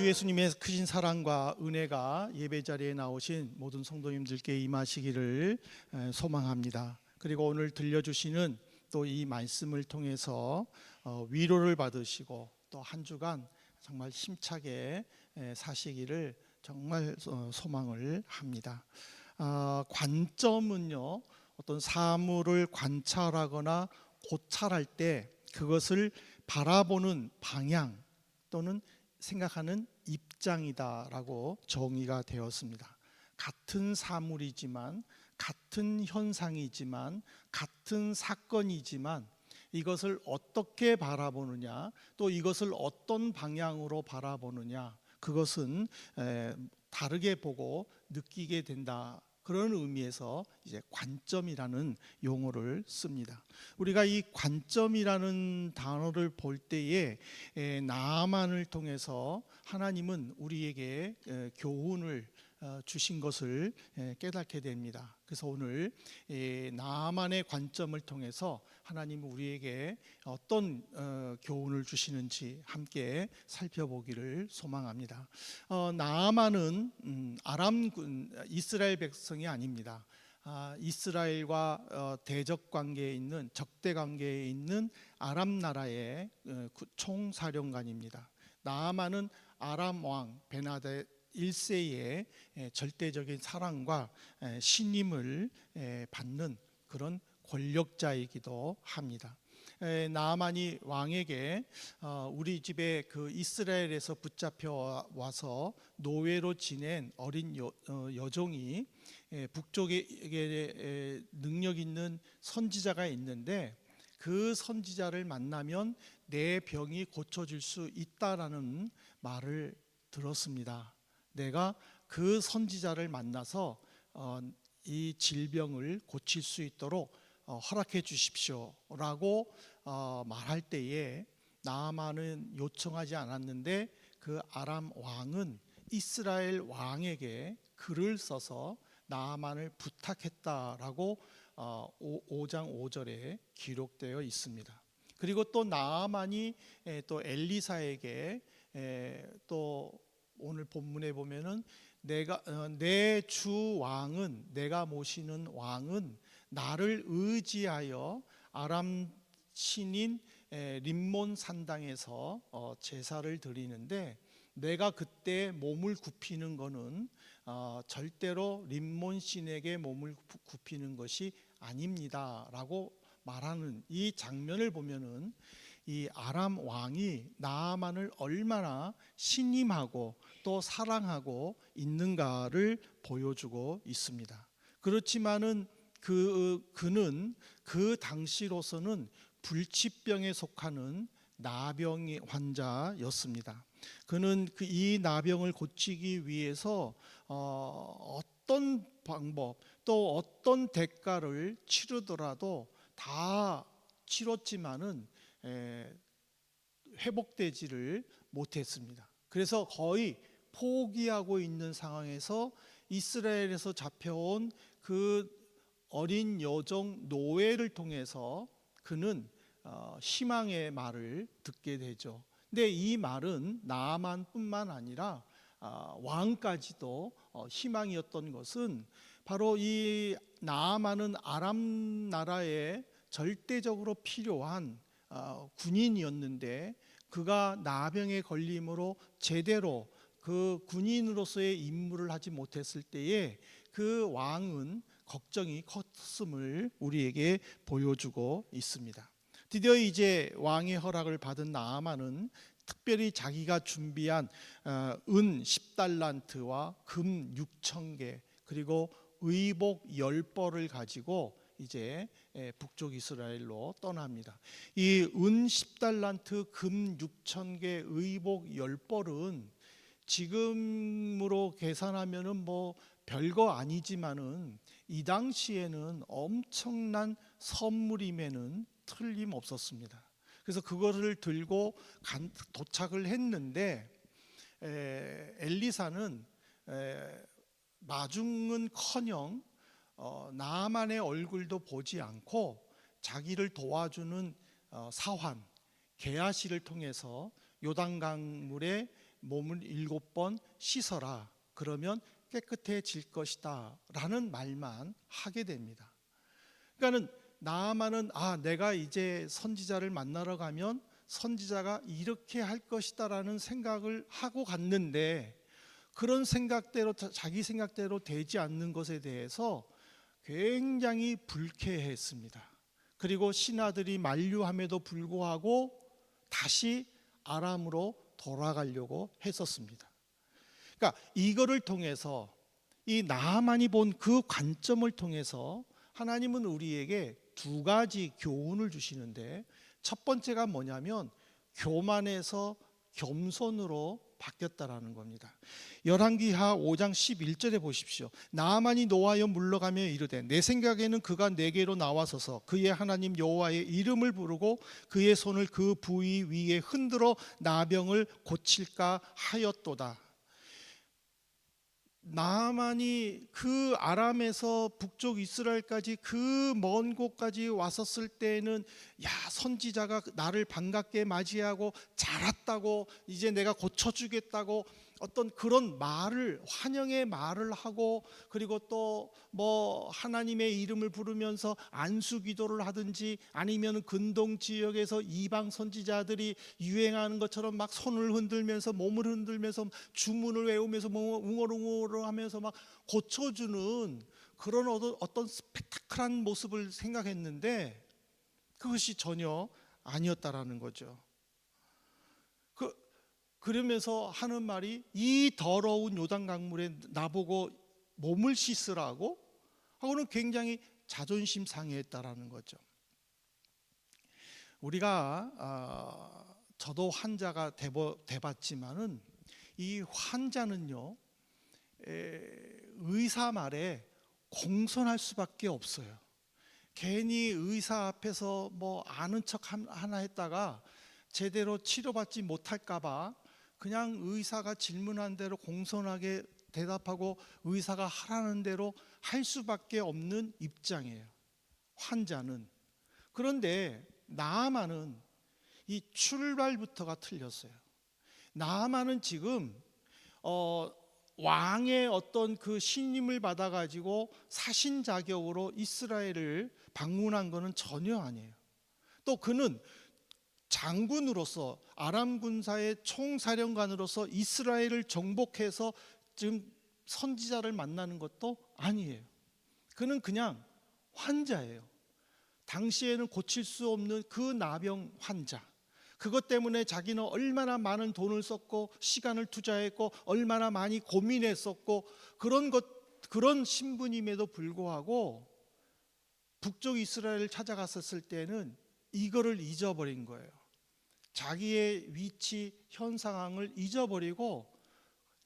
예수님의 크신 사랑과 은혜가 예배 자리에 나오신 모든 성도님들께 임하시기를 소망합니다. 그리고 오늘 들려주시는 또 이 말씀을 통해서 위로를 받으시고 또 한 주간 정말 힘차게 사시기를 정말 소망을 합니다. 관점은요, 어떤 사물을 관찰하거나 고찰할 때 그것을 바라보는 방향 또는 생각하는 입장이다라고 정의가 되었습니다. 같은 사물이지만, 같은 현상이지만, 같은 사건이지만 이것을 어떻게 바라보느냐, 또 이것을 어떤 방향으로 바라보느냐, 그것은 다르게 보고 느끼게 된다. 그런 의미에서 이제 관점이라는 용어를 씁니다. 우리가 이 관점이라는 단어를 볼 때에 나아만을 통해서 하나님은 우리에게 교훈을 주신 것을 깨닫게 됩니다. 그래서 오늘 나아만의 관점을 통해서 하나님은 우리에게 어떤 교훈을 주시는지 함께 살펴보기를 소망합니다. 나아만은 아람군 이스라엘 백성이 아닙니다. 이스라엘과 대적 관계에 있는 적대 관계에 있는 아람 나라의 총사령관입니다. 나아만은 아람 왕 베나데 1세의 절대적인 사랑과 신임을 받는 그런 권력자이기도 합니다. 나아만이 왕에게 우리 집에 그 이스라엘에서 붙잡혀 와서 노예로 지낸 어린 여종이 북쪽에 능력 있는 선지자가 있는데 그 선지자를 만나면 내 병이 고쳐질 수 있다라는 말을 들었습니다. 내가 그 선지자를 만나서 이 질병을 고칠 수 있도록 허락해 주십시오 라고 말할 때에 나아만은 요청하지 않았는데 그 아람 왕은 이스라엘 왕에게 글을 써서 나아만을 부탁했다라고 5장 5절에 기록되어 있습니다. 그리고 또 나아만이 또 엘리사에게 또 오늘 본문에 보면은 내 주 왕은, 내가 모시는 왕은 나를 의지하여 아람 신인 림몬 산당에서 제사를 드리는데 내가 그때 몸을 굽히는 것은 절대로 림몬 신에게 몸을 굽히는 것이 아닙니다 라고 말하는 이 장면을 보면은 이 아람 왕이 나아만을 얼마나 신임하고 또 사랑하고 있는가를 보여주고 있습니다. 그렇지만은 그는 그 당시로서는 불치병에 속하는 나병 환자였습니다. 그는 이 나병을 고치기 위해서 어떤 방법 또 어떤 대가를 치르더라도 다 치렀지만은 회복되지를 못했습니다. 그래서 거의 포기하고 있는 상황에서 이스라엘에서 잡혀온 그 어린 여종 노예를 통해서 그는 희망의 말을 듣게 되죠. 근데 이 말은 나아만뿐만 아니라 왕까지도 희망이었던 것은 바로 이 나아만은 아람 나라에 절대적으로 필요한 군인이었는데 그가 나병에 걸림으로 제대로 그 군인으로서의 임무를 하지 못했을 때에 그 왕은 걱정이 컸음을 우리에게 보여주고 있습니다. 드디어 이제 왕의 허락을 받은 나아만은 특별히 자기가 준비한 은 10달란트와 금 6,000개 그리고 의복 10벌을 가지고 이제 북쪽 이스라엘로 떠납니다. 이 은 10달란트, 금 6,000개, 의복 10벌은 지금으로 계산하면은 뭐 별거 아니지만은 이 당시에는 엄청난 선물임에는 틀림없었습니다. 그래서 그거를 들고 도착을 했는데 엘리사는 마중은커녕 나아만의 얼굴도 보지 않고 자기를 도와주는 사환 게하시를 통해서 요단강물에 몸을 7번 씻어라. 그러면 깨끗해질 것이다 라는 말만 하게 됩니다. 그러니까는 나아만은 내가 이제 선지자를 만나러 가면 선지자가 이렇게 할 것이다 라는 생각을 하고 갔는데, 그런 생각대로, 자기 생각대로 되지 않는 것에 대해서 굉장히 불쾌했습니다. 그리고 신하들이 만류함에도 불구하고 다시 아람으로 돌아가려고 했었습니다. 그러니까 이거를 통해서, 이 나아만이 본 그 관점을 통해서 하나님은 우리에게 두 가지 교훈을 주시는데, 첫 번째가 뭐냐면 교만에서 겸손으로 바뀌었다라는 겁니다. 열왕기하 5장 11절에 보십시오. 나아만이 노하여 물러가며 이르되 내 생각에는 그가 내게로 나와서서 그의 하나님 여호와의 이름을 부르고 그의 손을 그 부위 위에 흔들어 나병을 고칠까 하였도다. 나아만이 그 아람에서 북쪽 이스라엘까지 그 먼 곳까지 왔었을 때에는 선지자가 나를 반갑게 맞이하고 잘 왔다고, 이제 내가 고쳐주겠다고 어떤 그런 말을, 환영의 말을 하고, 그리고 또 뭐 하나님의 이름을 부르면서 안수 기도를 하든지, 아니면 근동 지역에서 이방 선지자들이 유행하는 것처럼 막 손을 흔들면서 몸을 흔들면서 주문을 외우면서 뭐 웅얼웅얼 하면서 막 고쳐주는 그런 어떤 스펙타클한 모습을 생각했는데, 그것이 전혀 아니었다라는 거죠. 그러면서 하는 말이, 이 더러운 요단 강물에 나보고 몸을 씻으라고 하고는 굉장히 자존심 상해했다라는 거죠. 우리가 저도 환자가 돼봤지만은 이 환자는요, 의사 말에 공손할 수밖에 없어요. 괜히 의사 앞에서 뭐 아는 척 하나 했다가 제대로 치료받지 못할까봐 그냥 의사가 질문한 대로 공손하게 대답하고 의사가 하라는 대로 할 수밖에 없는 입장이에요, 환자는. 그런데 나아만은 이 출발부터가 틀렸어요. 나아만은 지금 왕의 어떤 그 신임을 받아가지고 사신 자격으로 이스라엘을 방문한 것은 전혀 아니에요. 또 그는 장군으로서, 아람 군사의 총사령관으로서 이스라엘을 정복해서 지금 선지자를 만나는 것도 아니에요. 그는 그냥 환자예요. 당시에는 고칠 수 없는 그 나병 환자. 그것 때문에 자기는 얼마나 많은 돈을 썼고 시간을 투자했고 얼마나 많이 고민했었고, 그런 신분임에도 불구하고 북쪽 이스라엘을 찾아갔었을 때는 이거를 잊어버린 거예요. 자기의 위치, 현 상황을 잊어버리고,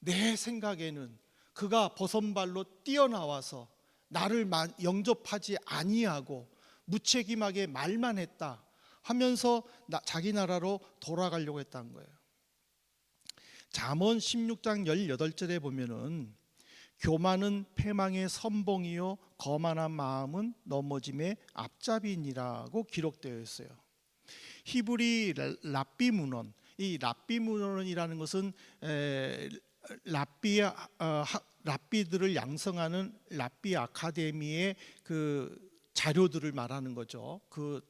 내 생각에는 그가 버선발로 뛰어나와서 나를 영접하지 아니하고 무책임하게 말만 했다 하면서 자기 나라로 돌아가려고 했다는 거예요. 잠언 16장 18절에 보면은 교만은 패망의 선봉이요 거만한 마음은 넘어짐의 앞잡이니라고 기록되어 있어요. 히브리 랍비 문헌, 이 랍비 문헌이라는 것은 랍비들을 양성하는 랍비 아카데미의 그 자료들을 말하는 거죠. 그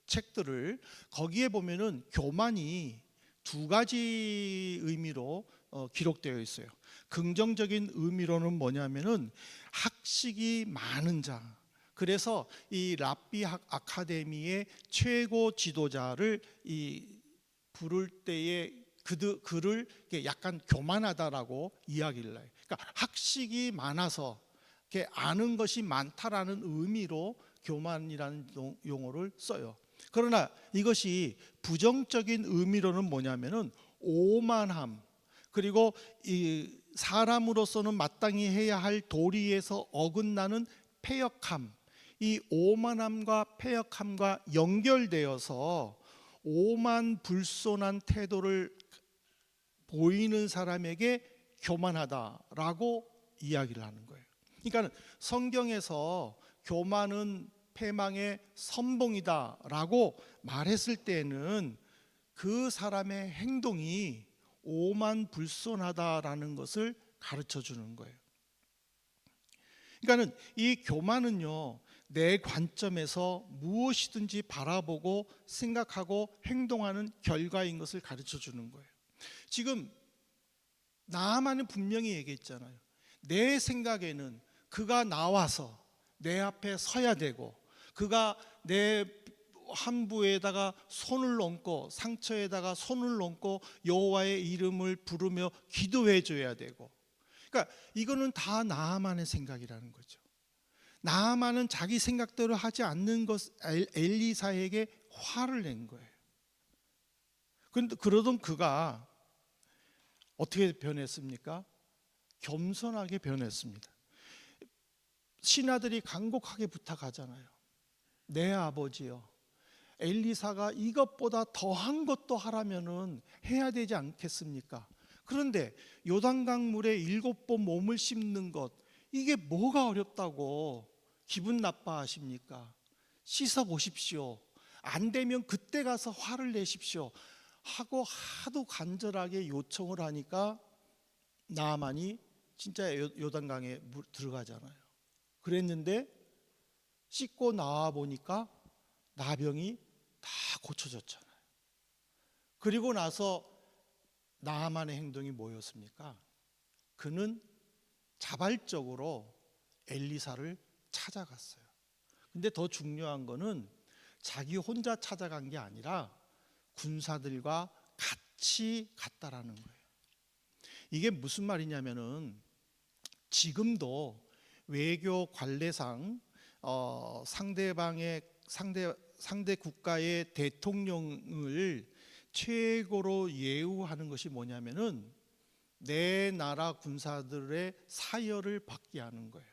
책들을, 거기에 보면은 교만이 두 가지 의미로 기록되어 있어요. 긍정적인 의미로는 뭐냐면은 학식이 많은 자. 그래서 이 랍비 아카데미의 최고 지도자를 부를 때에 그를 약간 교만하다라고 이야기를 해요. 그러니까 학식이 많아서 아는 것이 많다라는 의미로 교만이라는 용어를 써요. 그러나 이것이 부정적인 의미로는 뭐냐면은 오만함, 그리고 이 사람으로서는 마땅히 해야 할 도리에서 어긋나는 패역함, 이 오만함과 패역함과 연결되어서 오만불손한 태도를 보이는 사람에게 교만하다라고 이야기를 하는 거예요. 그러니까 성경에서 교만은 패망의 선봉이다라고 말했을 때는 그 사람의 행동이 오만불손하다라는 것을 가르쳐 주는 거예요. 그러니까는 이 교만은요, 내 관점에서 무엇이든지 바라보고 생각하고 행동하는 결과인 것을 가르쳐 주는 거예요. 지금 나만은 분명히 얘기했잖아요. 내 생각에는 그가 나와서 내 앞에 서야 되고, 그가 내 함부에다가 손을 얹고 상처에다가 손을 얹고 여호와의 이름을 부르며 기도해 줘야 되고, 그러니까 이거는 다 나만의 생각이라는 거죠. 나만은 자기 생각대로 하지 않는 것, 엘리사에게 화를 낸 거예요. 그런데 그러던 그가 어떻게 변했습니까? 겸손하게 변했습니다. 신하들이 간곡하게 부탁하잖아요. 내 아버지여, 엘리사가 이것보다 더한 것도 하라면은 해야 되지 않겠습니까? 그런데 요단강 물에 7번 몸을 씻는 것, 이게 뭐가 어렵다고 기분 나빠하십니까? 씻어 보십시오. 안 되면 그때 가서 화를 내십시오 하고 하도 간절하게 요청을 하니까 나아만이 진짜 요단강에 들어가잖아요. 그랬는데 씻고 나와 보니까 나병이 다 고쳐졌잖아요. 그리고 나서 나아만의 행동이 뭐였습니까? 그는 자발적으로 엘리사를 찾아갔어요. 근데 더 중요한 거는 자기 혼자 찾아간 게 아니라 군사들과 같이 갔다라는 거예요. 이게 무슨 말이냐면은 지금도 외교 관례상 상대 국가의 대통령을 최고로 예우하는 것이 뭐냐면은 내 나라 군사들의 사열을 받게 하는 거예요.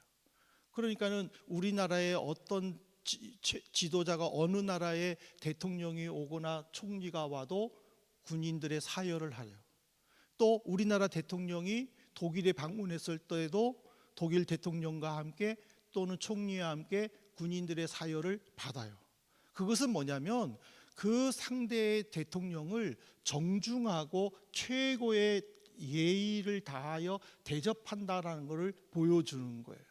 그러니까는 우리나라의 어떤 지도자가 어느 나라의 대통령이 오거나 총리가 와도 군인들의 사열을 하려. 또 우리나라 대통령이 독일에 방문했을 때에도 독일 대통령과 함께 또는 총리와 함께 군인들의 사열을 받아요. 그것은 뭐냐면 그 상대의 대통령을 정중하고 최고의 예의를 다하여 대접한다라는 것을 보여주는 거예요.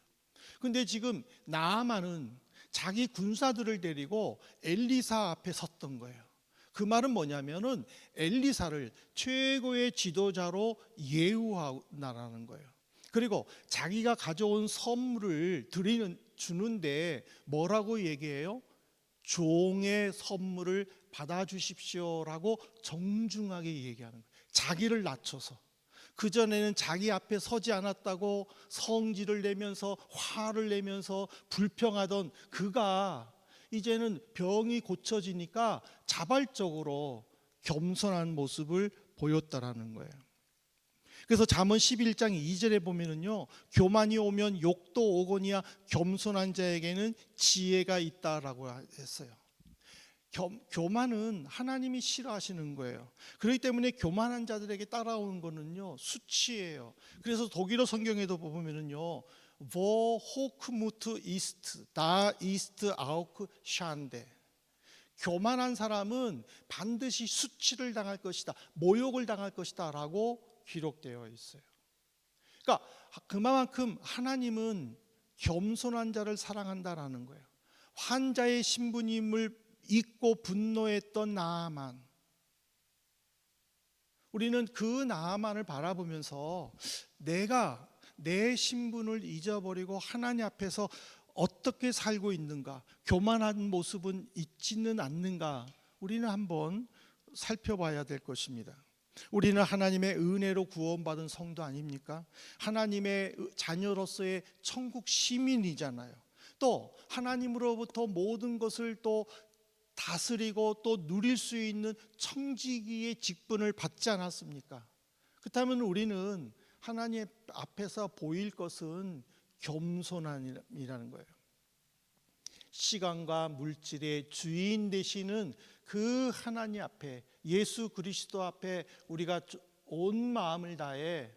근데 지금 나아만은 자기 군사들을 데리고 엘리사 앞에 섰던 거예요. 그 말은 뭐냐면은 엘리사를 최고의 지도자로 예우하라는 거예요. 그리고 자기가 가져온 선물을 주는데 뭐라고 얘기해요? 종의 선물을 받아주십시오라고 정중하게 얘기하는 거예요. 자기를 낮춰서. 그전에는 자기 앞에 서지 않았다고 성질을 내면서 화를 내면서 불평하던 그가 이제는 병이 고쳐지니까 자발적으로 겸손한 모습을 보였다라는 거예요. 그래서 잠언 11장 2절에 보면은요, 교만이 오면 욕도 오거니와 겸손한 자에게는 지혜가 있다라고 했어요. 교만은 하나님이 싫어하시는 거예요. 그렇기 때문에 교만한 자들에게 따라오는 거는요, 수치예요. 그래서 독일어 성경에도 보면은요, wo hochmut ist, da ist auch Schande. 교만한 사람은 반드시 수치를 당할 것이다, 모욕을 당할 것이다 라고 기록되어 있어요. 그러니까 그만큼 하나님은 겸손한 자를 사랑한다라는 거예요. 환자의 신부님을 잊고 분노했던 나아만, 우리는 그 나아만을 바라보면서 내가 내 신분을 잊어버리고 하나님 앞에서 어떻게 살고 있는가, 교만한 모습은 있지는 않는가, 우리는 한번 살펴봐야 될 것입니다. 우리는 하나님의 은혜로 구원받은 성도 아닙니까? 하나님의 자녀로서의 천국 시민이잖아요. 또 하나님으로부터 모든 것을 또 다스리고 또 누릴 수 있는 청지기의 직분을 받지 않았습니까? 그렇다면 우리는 하나님 앞에서 보일 것은 겸손함이라는 거예요. 시간과 물질의 주인 되시는 그 하나님 앞에, 예수 그리스도 앞에 우리가 온 마음을 다해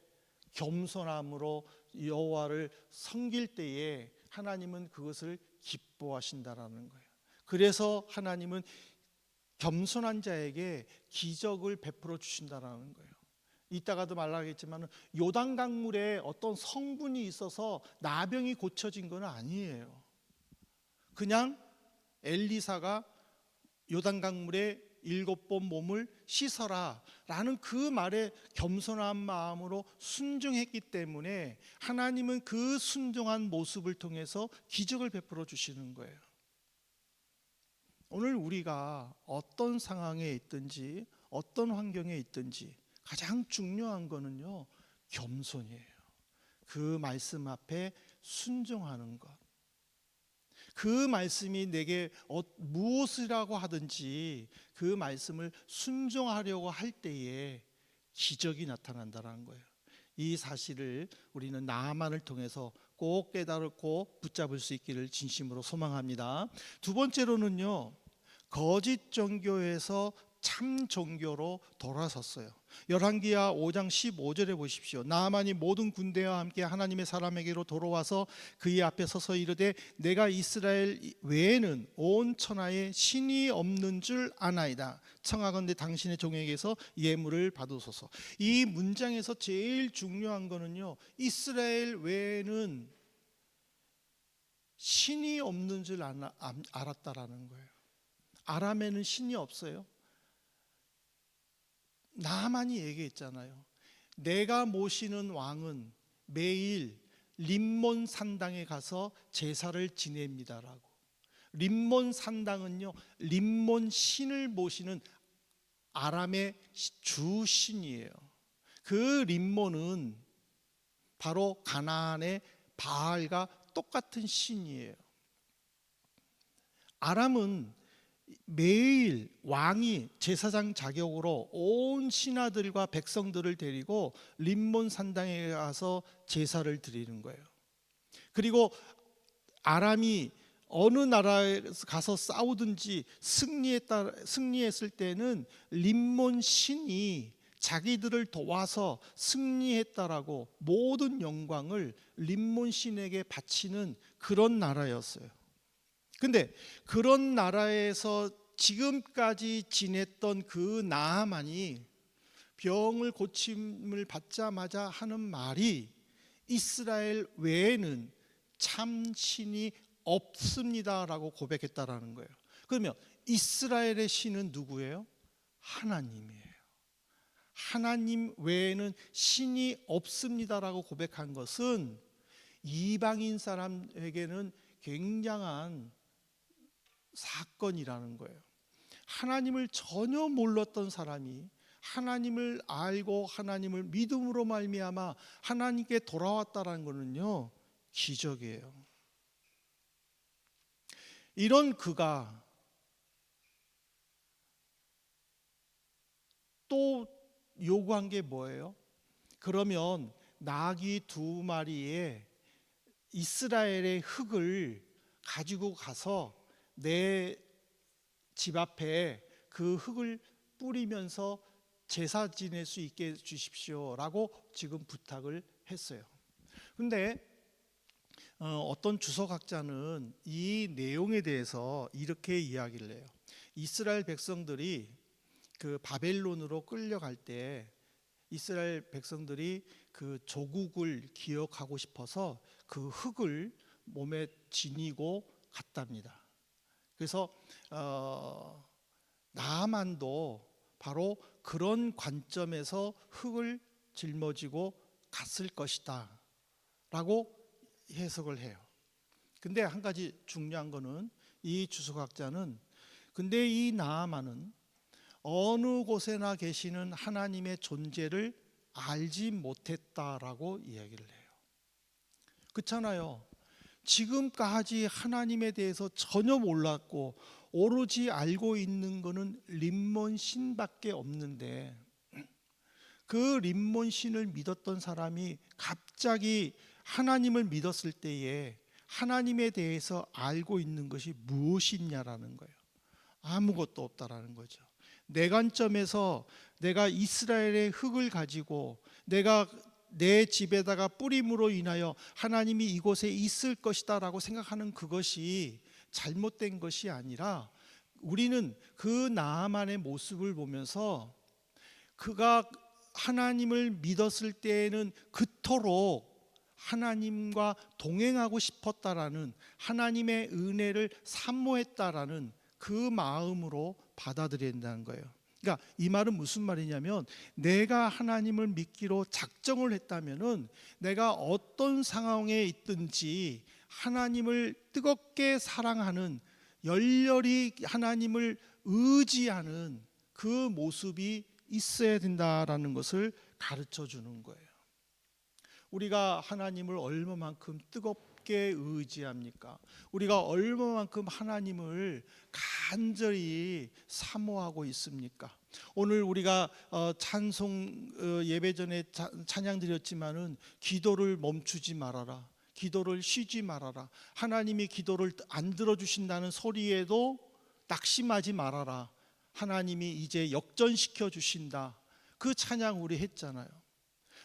겸손함으로 여호와를 섬길 때에 하나님은 그것을 기뻐하신다라는 거예요. 그래서 하나님은 겸손한 자에게 기적을 베풀어 주신다라는 거예요. 이따가도 말하겠지만 요단강물에 어떤 성분이 있어서 나병이 고쳐진 건 아니에요. 그냥 엘리사가 요단강물에 7번 몸을 씻어라 라는 그 말에 겸손한 마음으로 순종했기 때문에 하나님은 그 순종한 모습을 통해서 기적을 베풀어 주시는 거예요. 오늘 우리가 어떤 상황에 있든지 어떤 환경에 있든지 가장 중요한 거는요, 겸손이에요. 그 말씀 앞에 순종하는 것. 그 말씀이 내게 무엇이라고 하든지 그 말씀을 순종하려고 할 때에 기적이 나타난다는 거예요. 이 사실을 우리는 나아만을 통해서 꼭 깨달고 붙잡을 수 있기를 진심으로 소망합니다. 두 번째로는요, 거짓 종교에서 참 종교로 돌아섰어요. 열왕기하 5장 15절에 보십시오. 나아만이 모든 군대와 함께 하나님의 사람에게로 돌아와서 그의 앞에 서서 이르되 내가 이스라엘 외에는 온 천하에 신이 없는 줄 아나이다. 청하건대 당신의 종에게서 예물을 받으소서. 이 문장에서 제일 중요한 거는요, 이스라엘 외에는 신이 없는 줄 알았다라는 거예요. 아람에는 신이 없어요. 나만이 얘기했잖아요. 내가 모시는 왕은 매일 림몬 산당에 가서 제사를 지냅니다라고. 림몬 산당은요, 림몬 신을 모시는 아람의 주신이에요. 그 림몬은 바로 가나안의 바알과 똑같은 신이에요. 아람은 매일 왕이 제사장 자격으로 온 신하들과 백성들을 데리고 림몬 산당에 가서 제사를 드리는 거예요. 그리고 아람이 어느 나라에 가서 싸우든지 승리했을 때는 림몬 신이 자기들을 도와서 승리했다라고 모든 영광을 림몬 신에게 바치는 그런 나라였어요. 근데 그런 나라에서 지금까지 지냈던 그 나아만이 병을 고침을 받자마자 하는 말이 이스라엘 외에는 참 신이 없습니다라고 고백했다라는 거예요. 그러면 이스라엘의 신은 누구예요? 하나님이에요. 하나님 외에는 신이 없습니다라고 고백한 것은 이방인 사람에게는 굉장한 사건이라는 거예요. 하나님을 전혀 몰랐던 사람이 하나님을 알고 하나님을 믿음으로 말미암아 하나님께 돌아왔다는 것은요, 기적이에요. 이런 그가 또 요구한 게 뭐예요? 그러면 나귀 2마리에 이스라엘의 흙을 가지고 가서 내 집 앞에 그 흙을 뿌리면서 제사 지낼 수 있게 해주십시오라고 지금 부탁을 했어요. 근데 어떤 주석학자는 이 내용에 대해서 이렇게 이야기를 해요. 이스라엘 백성들이 그 바벨론으로 끌려갈 때 이스라엘 백성들이 그 조국을 기억하고 싶어서 그 흙을 몸에 지니고 갔답니다. 그래서 나아만도 바로 그런 관점에서 흙을 짊어지고 갔을 것이다 라고 해석을 해요. 근데 한 가지 중요한 거는 이 주석학자는 근데 이 나아만은 어느 곳에나 계시는 하나님의 존재를 알지 못했다라고 이야기를 해요. 그렇잖아요. 지금까지 하나님에 대해서 전혀 몰랐고 오로지 알고 있는 것은 림몬 신밖에 없는데 그 림몬 신을 믿었던 사람이 갑자기 하나님을 믿었을 때에 하나님에 대해서 알고 있는 것이 무엇이냐라는 거예요. 아무것도 없다라는 거죠. 내 관점에서 내가 이스라엘의 흙을 가지고 내가 내 집에다가 뿌림으로 인하여 하나님이 이곳에 있을 것이다 라고 생각하는 그것이 잘못된 것이 아니라 우리는 그 나아만의 모습을 보면서 그가 하나님을 믿었을 때에는 그토록 하나님과 동행하고 싶었다라는, 하나님의 은혜를 사모했다라는 그 마음으로 받아들여야 된다는 거예요. 그러니까 이 말은 무슨 말이냐면, 내가 하나님을 믿기로 작정을 했다면은 내가 어떤 상황에 있든지 하나님을 뜨겁게 사랑하는, 열렬히 하나님을 의지하는 그 모습이 있어야 된다라는 것을 가르쳐 주는 거예요. 우리가 하나님을 얼마만큼 뜨겁게 의지합니까? 우리가 얼마만큼 하나님을 간절히 사모하고 있습니까? 오늘 우리가 찬송 예배 전에 찬양 드렸지만은, 기도를 멈추지 말아라, 기도를 쉬지 말아라, 하나님이 기도를 안 들어주신다는 소리에도 낙심하지 말아라, 하나님이 이제 역전시켜 주신다, 그 찬양 우리 했잖아요.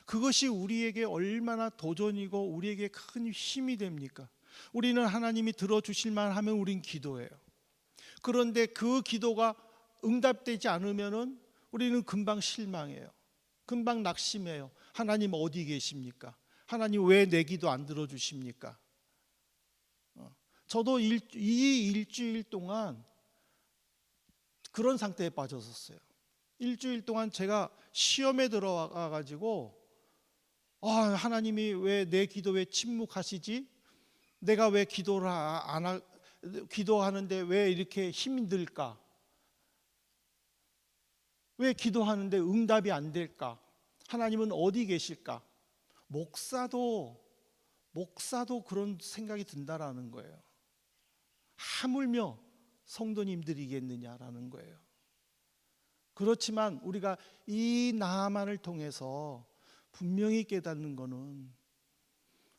그것이 우리에게 얼마나 도전이고 우리에게 큰 힘이 됩니까? 우리는 하나님이 들어주실 만하면 우린 기도해요. 그런데 그 기도가 응답되지 않으면은 우리는 금방 실망해요. 금방 낙심해요. 하나님 어디 계십니까? 하나님 왜 내 기도 안 들어주십니까? 저도 이 일주일 동안 그런 상태에 빠졌었어요. 일주일 동안 제가 시험에 들어와 가지고, 하나님이 왜 내 기도에 침묵하시지? 내가 왜 기도를 기도하는데 왜 이렇게 힘들까? 왜 기도하는데 응답이 안 될까? 하나님은 어디 계실까? 목사도 그런 생각이 든다라는 거예요. 하물며 성도님들이겠느냐라는 거예요. 그렇지만 우리가 이 나아만을 통해서 분명히 깨닫는 것은,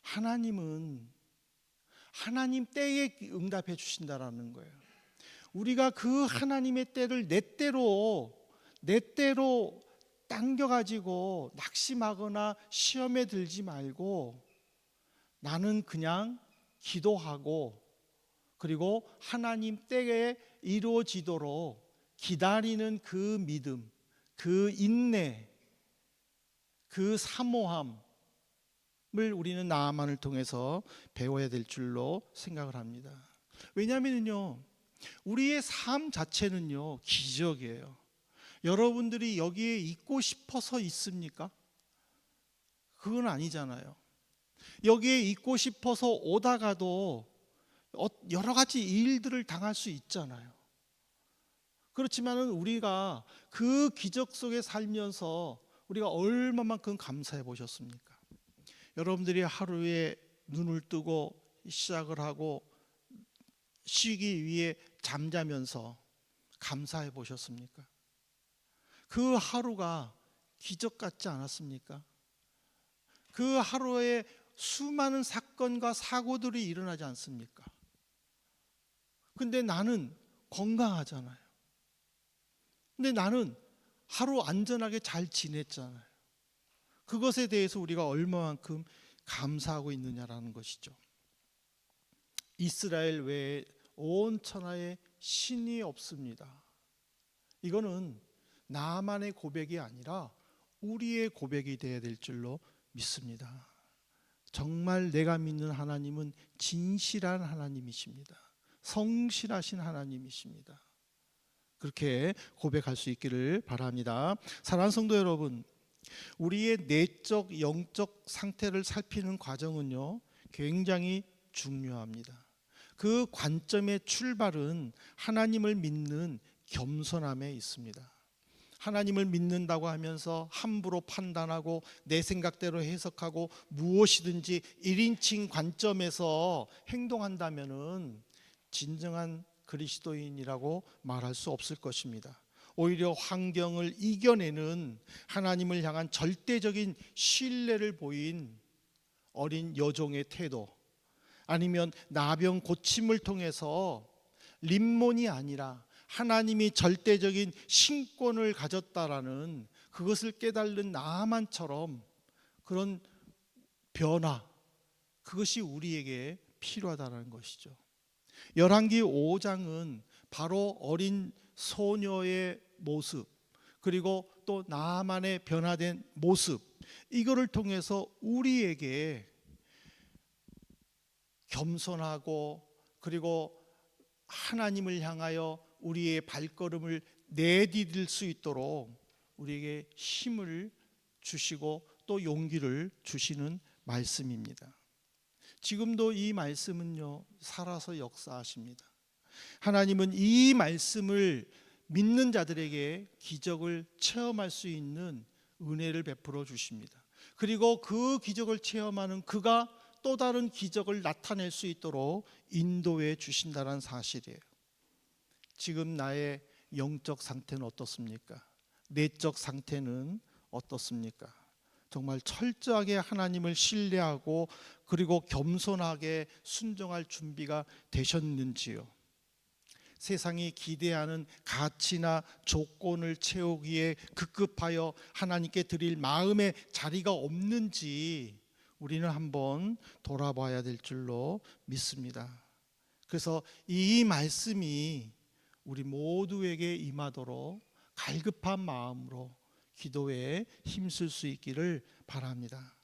하나님은 하나님 때에 응답해 주신다라는 거예요. 우리가 그 하나님의 때를 내 때로 당겨가지고 낙심하거나 시험에 들지 말고, 나는 그냥 기도하고, 그리고 하나님 때에 이루어지도록 기다리는 그 믿음, 그 인내, 그 사모함을 우리는 나아만을 통해서 배워야 될 줄로 생각을 합니다. 왜냐하면요, 우리의 삶 자체는요 기적이에요. 여러분들이 여기에 있고 싶어서 있습니까? 그건 아니잖아요. 여기에 있고 싶어서 오다가도 여러 가지 일들을 당할 수 있잖아요. 그렇지만은 우리가 그 기적 속에 살면서 우리가 얼마만큼 감사해 보셨습니까? 여러분들이 하루에 눈을 뜨고 시작을 하고 쉬기 위해 잠자면서 감사해 보셨습니까? 그 하루가 기적 같지 않았습니까? 그 하루에 수많은 사건과 사고들이 일어나지 않습니까? 근데 나는 건강하잖아요. 근데 나는 하루 안전하게 잘 지냈잖아요. 그것에 대해서 우리가 얼마만큼 감사하고 있느냐라는 것이죠. 이스라엘 외에 온 천하에 신이 없습니다. 이거는 나만의 고백이 아니라 우리의 고백이 되어야 될 줄로 믿습니다. 정말 내가 믿는 하나님은 진실한 하나님이십니다. 성실하신 하나님이십니다. 그렇게 고백할 수 있기를 바랍니다. 사랑하는 성도 여러분, 우리의 내적 영적 상태를 살피는 과정은요 굉장히 중요합니다. 그 관점의 출발은 하나님을 믿는 겸손함에 있습니다. 하나님을 믿는다고 하면서 함부로 판단하고 내 생각대로 해석하고 무엇이든지 1인칭 관점에서 행동한다면은 진정한 그리스도인이라고 말할 수 없을 것입니다. 오히려 환경을 이겨내는 하나님을 향한 절대적인 신뢰를 보인 어린 여종의 태도, 아니면 나병 고침을 통해서 림몬이 아니라 하나님이 절대적인 신권을 가졌다라는 그것을 깨달는 나아만처럼 그런 변화, 그것이 우리에게 필요하다는 것이죠. 열왕기 5장은 바로 어린 소녀의 모습, 그리고 또 나만의 변화된 모습, 이거를 통해서 우리에게 겸손하고 그리고 하나님을 향하여 우리의 발걸음을 내디딜 수 있도록 우리에게 힘을 주시고 또 용기를 주시는 말씀입니다. 지금도 이 말씀은요, 살아서 역사하십니다. 하나님은 이 말씀을 믿는 자들에게 기적을 체험할 수 있는 은혜를 베풀어 주십니다. 그리고 그 기적을 체험하는 그가 또 다른 기적을 나타낼 수 있도록 인도해 주신다는 사실이에요. 지금 나의 영적 상태는 어떻습니까? 내적 상태는 어떻습니까? 정말 철저하게 하나님을 신뢰하고 그리고 겸손하게 순종할 준비가 되셨는지요? 세상이 기대하는 가치나 조건을 채우기에 급급하여 하나님께 드릴 마음의 자리가 없는지 우리는 한번 돌아봐야 될 줄로 믿습니다. 그래서 이 말씀이 우리 모두에게 임하도록 갈급한 마음으로 기도에 힘쓸 수 있기를 바랍니다.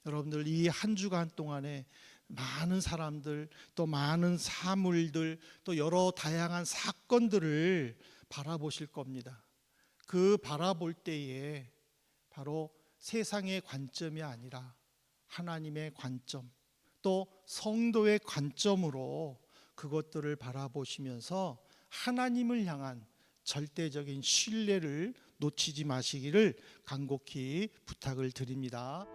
여러분들 이 한 주간 동안에 많은 사람들, 또 많은 사물들, 또 여러 다양한 사건들을 바라보실 겁니다. 그 바라볼 때에 바로 세상의 관점이 아니라 하나님의 관점, 또 성도의 관점으로 그것들을 바라보시면서 하나님을 향한 절대적인 신뢰를 놓치지 마시기를 간곡히 부탁을 드립니다.